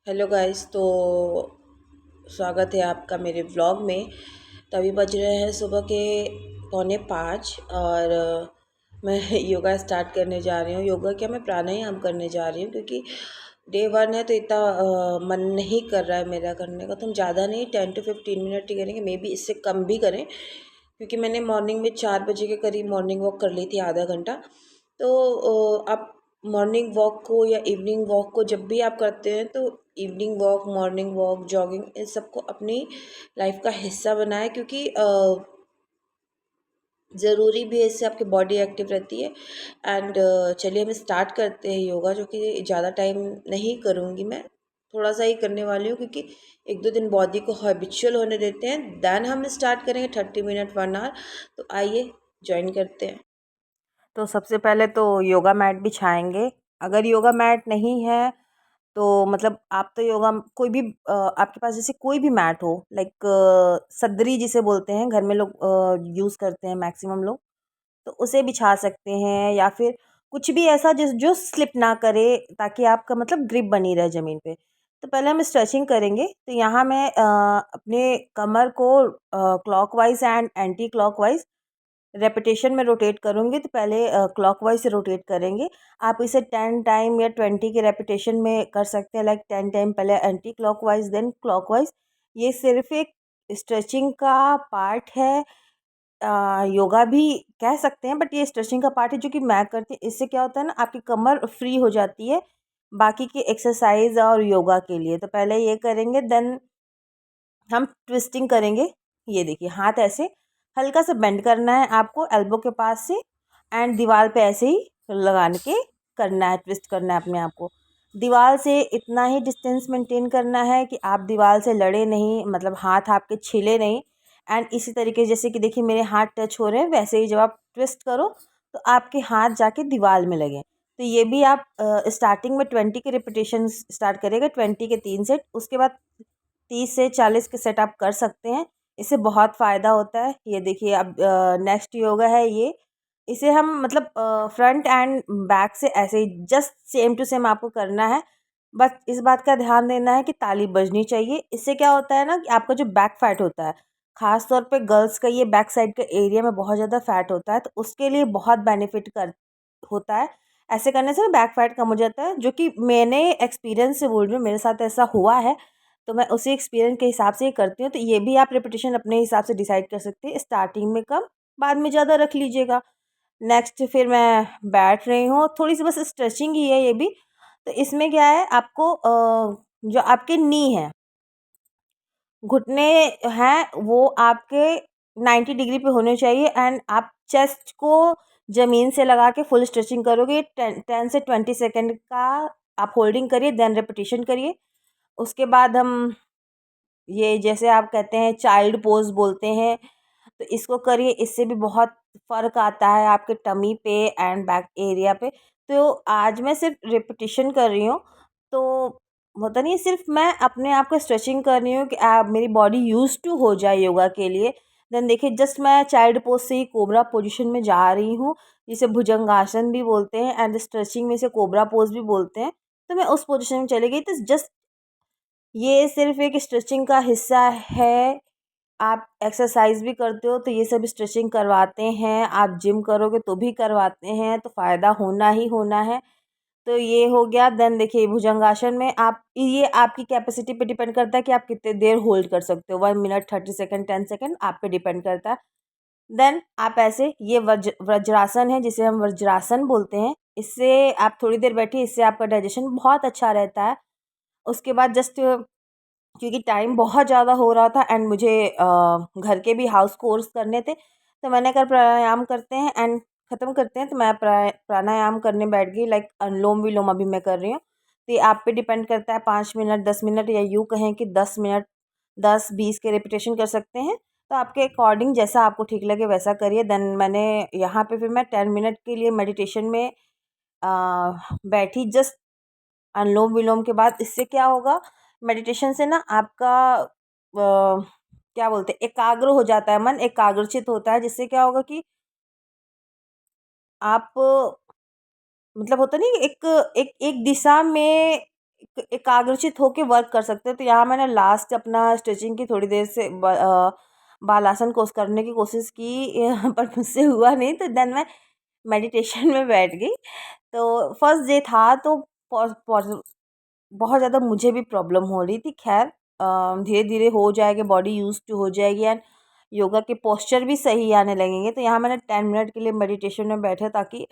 Hello guys. तो स्वागत है आपका मेरे व्लॉग में। तो अभी बज रहे हैं सुबह के 4:45 और मैं योगा स्टार्ट करने जा रही हूँ। योगा क्या, मैं प्राणायाम करने जा रही हूँ क्योंकि डे वन है तो इतना मन नहीं कर रहा है मेरा करने का। तो हम ज़्यादा नहीं, 10 to 15 मिनट ही करेंगे, मे बी इससे कम भी करें क्योंकि मैंने मॉर्निंग में 4 बजे के करीब मॉर्निंग वॉक कर ली थी आधा घंटा। तो आप मॉर्निंग वॉक को या इवनिंग वॉक को जब भी आप करते हैं तो evening walk, morning walk, jogging, इन सबको अपनी लाइफ का हिस्सा बनाएं क्योंकि ज़रूरी भी है, इससे आपकी बॉडी एक्टिव रहती है। एंड चलिए हम स्टार्ट करते हैं योगा, जो कि ज़्यादा टाइम नहीं करूँगी मैं, थोड़ा सा ही करने वाली हूँ क्योंकि 1-2 दिन बॉडी को हैबिचुअल होने देते हैं, देन हम स्टार्ट करेंगे 30 मिनट 1 आवर। तो आइए ज्वाइन करते हैं। तो सबसे पहले तो योगा मैट बिछाएंगे। अगर योगा मैट नहीं है तो मतलब आप तो योगा कोई भी आपके पास जैसे कोई भी मैट हो, लाइक सदरी जिसे बोलते हैं, घर में लोग यूज़ करते हैं मैक्सिमम लोग, तो उसे बिछा सकते हैं या फिर कुछ भी ऐसा जिस जो स्लिप ना करे, ताकि आपका मतलब ग्रिप बनी रहे ज़मीन पे। तो पहले हम स्ट्रेचिंग करेंगे। तो यहाँ मैं अपने कमर को clockwise and anti clockwise repetition में रोटेट करूँगी। तो पहले क्लॉकवाइज से रोटेट करेंगे। आप इसे 10 टाइम या 20 के रेपिटेशन में कर सकते हैं, लाइक 10 टाइम पहले एंटी क्लॉकवाइज देन क्लॉकवाइज। ये सिर्फ एक स्ट्रेचिंग का पार्ट है, योगा भी कह सकते हैं, बट ये स्ट्रेचिंग का पार्ट है जो कि मैं करती हूँ। इससे क्या होता है ना, आपकी कमर फ्री हो जाती है बाकी की एक्सरसाइज और योगा के लिए। तो पहले ये करेंगे, देन हम ट्विस्टिंग करेंगे। ये देखिए, हाथ ऐसे हल्का सा बेंड करना है आपको एल्बो के पास से, एंड दीवार पे ऐसे ही लगा के करना है, ट्विस्ट करना है अपने आप को। दीवार से इतना ही डिस्टेंस मेंटेन करना है कि आप दीवार से लड़े नहीं, मतलब हाथ आपके छिले नहीं। एंड इसी तरीके जैसे कि देखिए मेरे हाथ टच हो रहे हैं, वैसे ही जब आप ट्विस्ट करो तो आपके हाथ जाके दीवार में लगे। तो ये भी आप स्टार्टिंग में 20 के रिपीटेशन स्टार्ट करेगा, 20 के 3 सेट, उसके बाद 30 से 40 के सेट आप कर सकते हैं। इससे बहुत फ़ायदा होता है। ये देखिए, अब नेक्स्ट योगा है ये। इसे हम मतलब फ्रंट एंड बैक से ऐसे ही जस्ट सेम टू सेम आपको करना है। बस इस बात का ध्यान देना है कि ताली बजनी चाहिए। इससे क्या होता है ना कि आपका जो बैक फैट होता है, ख़ास तौर पे गर्ल्स का ये बैक साइड के एरिया में बहुत ज़्यादा फैट होता है, तो उसके लिए बहुत बेनिफिट कर होता है। ऐसे करने से ना बैक फैट कम हो जाता है, जो कि मैंने एक्सपीरियंस से बोल रही हूँ, मेरे साथ ऐसा हुआ है। तो मैं उसी एक्सपीरियंस के हिसाब से ही करती हूँ। तो ये भी आप रिपीटेशन अपने हिसाब से डिसाइड कर सकते हैं, स्टार्टिंग में कम, बाद में ज़्यादा रख लीजिएगा। नेक्स्ट फिर मैं बैठ रही हूँ, थोड़ी सी बस स्ट्रेचिंग ही है ये भी। तो इसमें क्या है, आपको जो आपके नी है, घुटने हैं, वो आपके 90 डिग्री पे होने चाहिए। एंड आप चेस्ट को ज़मीन से लगा के फुल स्ट्रेचिंग करोगे। 10 से 20 सेकेंड का आप होल्डिंग करिए, देन रिपीटेशन करिए। उसके बाद हम ये जैसे आप कहते हैं चाइल्ड पोज बोलते हैं, तो इसको करिए। इससे भी बहुत फ़र्क आता है आपके टमी पे एंड बैक एरिया पे। तो आज मैं सिर्फ रिपीटिशन कर रही हूँ, तो होता नहीं है, सिर्फ मैं अपने आप को स्ट्रेचिंग कर रही हूँ कि मेरी बॉडी यूज़ टू हो जाए योगा के लिए। देन देखिए, जस्ट मैं चाइल्ड पोज से ही कोबरा पोजीशन में जा रही हूँ, जिसे भुजंगासन भी बोलते हैं एंड स्ट्रेचिंग में इसे कोबरा पोज भी बोलते हैं। तो मैं उस पोजीशन में चली गई। तो जस्ट ये सिर्फ एक स्ट्रेचिंग का हिस्सा है। आप एक्सरसाइज भी करते हो तो ये सब स्ट्रेचिंग करवाते हैं, आप जिम करोगे तो भी करवाते हैं, तो फ़ायदा होना ही होना है। तो ये हो गया। देन देखिए, भुजंगासन में आप, ये आपकी कैपेसिटी पे डिपेंड करता है कि आप कितने देर होल्ड कर सकते हो, 1 मिनट 30 सेकेंड 10 सेकेंड आप पे डिपेंड करता है। देन आप ऐसे, ये वज्रासन है जिसे हम वज्रासन बोलते हैं। इससे आप थोड़ी देर बैठिए, इससे आपका डाइजेशन बहुत अच्छा रहता है। उसके बाद जस्ट, क्योंकि टाइम बहुत ज़्यादा हो रहा था एंड मुझे घर के भी हाउस कोर्स करने थे, तो मैंने कहा प्राणायाम करते हैं एंड ख़त्म करते हैं। तो मैं प्राणायाम करने बैठ गई, लाइक अनुलोम विलोम अभी मैं कर रही हूँ। तो ये आप पे डिपेंड करता है, 5 मिनट 10 मिनट, या यूँ कहें कि 10 मिनट 10-20 के रिपीटेशन कर सकते हैं। तो आपके अकॉर्डिंग जैसा आपको ठीक लगे वैसा करिए। देन मैंने यहाँ पे फिर मैं 10 मिनट के लिए मेडिटेशन में बैठी, जस्ट अनुलोम विलोम के बाद। इससे क्या होगा, मेडिटेशन से ना आपका क्या बोलते हैं, एकाग्र हो जाता है मन, एकाग्रचित होता है, जिससे क्या होगा कि आप मतलब होता नहीं, एक एक एक दिशा में एकाग्रचित होके वर्क कर सकते हो। तो यहाँ मैंने लास्ट अपना स्ट्रेचिंग की थोड़ी देर से बालासन कोर्स करने की कोशिश की पर मुझसे हुआ नहीं, तो देन मैं मेडिटेशन में बैठ गई। तो फर्स्ट डे था तो बहुत ज़्यादा मुझे भी प्रॉब्लम हो रही थी। खैर धीरे धीरे हो जाएगी, बॉडी यूज टू हो जाएगी एंड योगा के पोस्चर भी सही आने लगेंगे। तो यहाँ मैंने 10 मिनट के लिए मेडिटेशन में बैठा ताकि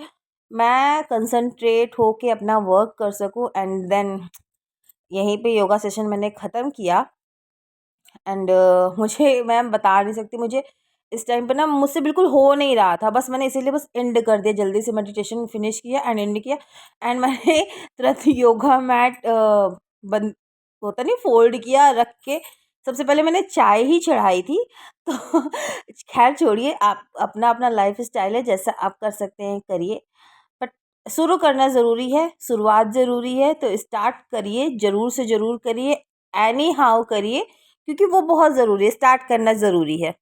मैं कंसंट्रेट होके अपना वर्क कर सकूँ एंड देन यहीं पे योगा सेशन मैंने ख़त्म किया। एंड मुझे मैं बता नहीं सकती, मुझे इस टाइम पे ना मुझसे बिल्कुल हो नहीं रहा था, बस मैंने इसीलिए बस एंड कर दिया, जल्दी से मेडिटेशन फिनिश किया एंड एंड किया। एंड मैंने तुरंत योगा मैट बंद होता नहीं फोल्ड किया रख के, सबसे पहले मैंने चाय ही चढ़ाई थी। तो खैर छोड़िए, आप अपना अपना लाइफ स्टाइल है, जैसा आप कर सकते हैं करिए, बट शुरू करना ज़रूरी है, शुरुआत ज़रूरी है। तो स्टार्ट करिए, ज़रूर से ज़रूर करिए, एनी हाउ करिए, क्योंकि वो बहुत ज़रूरी है, स्टार्ट करना ज़रूरी है।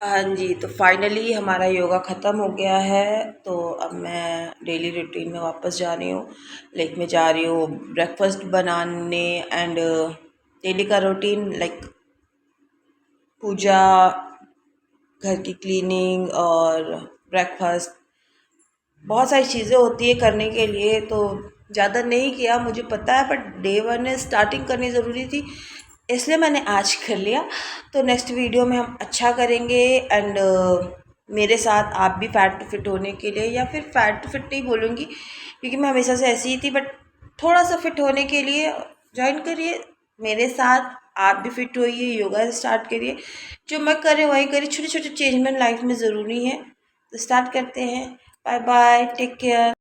हाँ जी, तो फाइनली हमारा योगा ख़त्म हो गया है। तो अब मैं डेली रूटीन में वापस जा रही हूँ, लाइक मैं जा रही हूँ ब्रेकफास्ट बनाने एंड डेली का रूटीन लाइक पूजा, घर की क्लीनिंग और ब्रेकफास्ट, बहुत सारी चीज़ें होती है करने के लिए। तो ज़्यादा नहीं किया, मुझे पता है, बट डे वन में स्टार्टिंग करनी ज़रूरी थी, इसलिए मैंने आज कर लिया। तो नेक्स्ट वीडियो में हम अच्छा करेंगे एंड मेरे साथ आप भी फैट टू फिट होने के लिए, या फिर फैट टू फिट नहीं बोलूँगी क्योंकि मैं हमेशा से ऐसी ही थी, बट थोड़ा सा फिट होने के लिए ज्वाइन करिए मेरे साथ। आप भी फिट होइए, योगा स्टार्ट करिए, जो मैं कर रही हूँ वही करिए। छोटे छोटे चेंजमेंट लाइफ में ज़रूरी है। तो स्टार्ट करते हैं। Bye bye, take care.